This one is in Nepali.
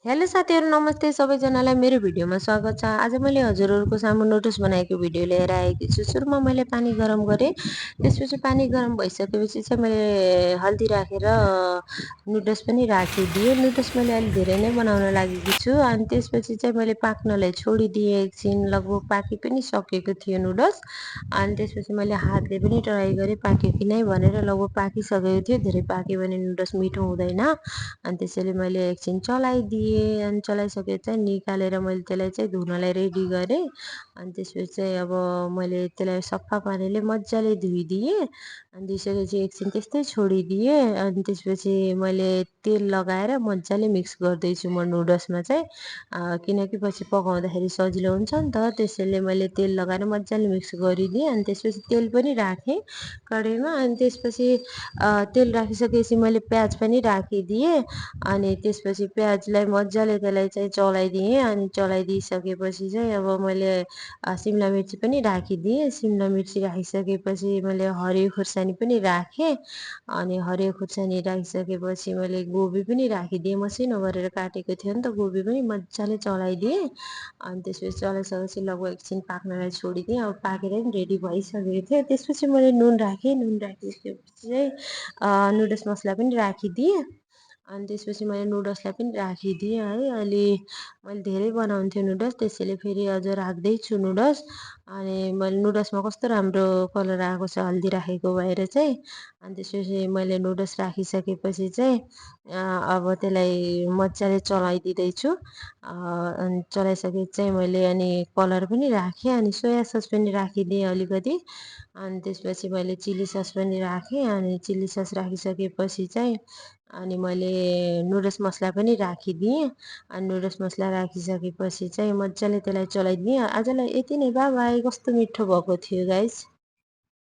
हेलो साथीहरु नमस्ते सबैजनालाई मेरो भिडियोमा स्वागत छ। आज मैले हजुरहरुको सामु नुडल्स बनाएको भिडियो लिएर आएकी छु। सुरुमा मैले पानी गरम गरे। त्यसपछि पानी गरम भइसकेपछि चाहिँ मैले हल्दी राखेर नुडल्स पनि राखिदिए। नुडल्स मैले अलि धेरै नै बनाउन लागेकी छु अनि त्यसपछि चाहिँ मैले पाक्नलाई छोडिदिए। एकछिन लगभग पाकी पनि सकेको थियो नुडल्स। अनि त्यसपछि मैले हातले पनि ट्राई गरे पाक्यो कि नै भनेर। लगभग पाकिसकेको थियो। धेरै पाक्यो भने नुडल्स मिठो हुँदैन। अनि त्यसैले मैले एकछिन चलाइदिए अनि चलाइसके चाहिँ निकालेर मैले त्यसलाई चाहिँ धुनलाई रेडी गरे। अनि त्यसपछि चाहिँ अब मैले त्यसलाई सफा पानीले मजाले धुइदिए। अनि धुइसकेपछि एकछिन त्यस्तै छोडिदिए। अनि त्यसपछि मैले तेल लगाएर मजाले मिक्स गर्दैछु म नुडल्समा चाहिँ किनकि पछि पकाउँदाखेरि सजिलो हुन्छ नि त। त्यसैले मैले तेल लगाएर मजाले मिक्स गरिदिएँ। अनि त्यसपछि तेल पनि राखेँ कराईमा। अनि त्यसपछि तेल राखिसकेपछि मैले प्याज पनि राखिदिएँ। अनि त्यसपछि प्याजलाई मजाले त्यसलाई चाहिँ चलाइदिएँ। अनि चलाइदिइसकेपछि चाहिँ अब मैले सिमला मिर्ची पनि राखिदिएँ। सिमला मिर्ची राखिसकेपछि मैले हरियो खुर्सानी पनि राखेँ। अनि हरियो खुर्सानी राखिसकेपछि मैले गोबी पनि राखिदिएँ। मसिनो गरेर काटेको थियो नि त गोबी पनि मजाले चलाइदिएँ। अनि त्यसपछि चलाइसकेपछि लगभग एकछिन पाक्नलाई छोडिदिएँ। अब पाकेर पनि रेडी भइसकेको थियो। त्यसपछि मैले नुन राखेँ। नुन राखिसकेपछि चाहिँ नुडल्स मसला पनि राखिदिएँ। अनि त्यसपछि मैले नुडल्सलाई पनि राखिदिएँ है। अहिले मैले धेरै बनाउँथेँ नुडल्स त्यसैले फेरि अझ राख्दैछु नुडल्स। अनि मैले नुडल्समा कस्तो राम्रो कलर आएको छ हल्दी राखेको भएर चाहिँ। अनि त्यसपछि मैले नुडल्स राखिसकेपछि चाहिँ अब त्यसलाई मजाले चलाइदिँदैछु। अनि चलाइसकेपछि चाहिँ मैले अनि कलर पनि राखेँ। अनि सोया सस पनि राखिदिएँ अलिकति। अनि त्यसपछि मैले चिल्ली सस पनि राखेँ। अनि चिल्ली सस राखिसकेपछि चाहिँ अनि मैले नुडल्स मसला पनि राखिदिएँ। अनि नुडल्स मसला राखिसकेपछि चाहिँ मजाले त्यसलाई चलाइदिएँ। आजलाई यति नै। Bye bye. कस्तो मिठो भएको थियो गाइस।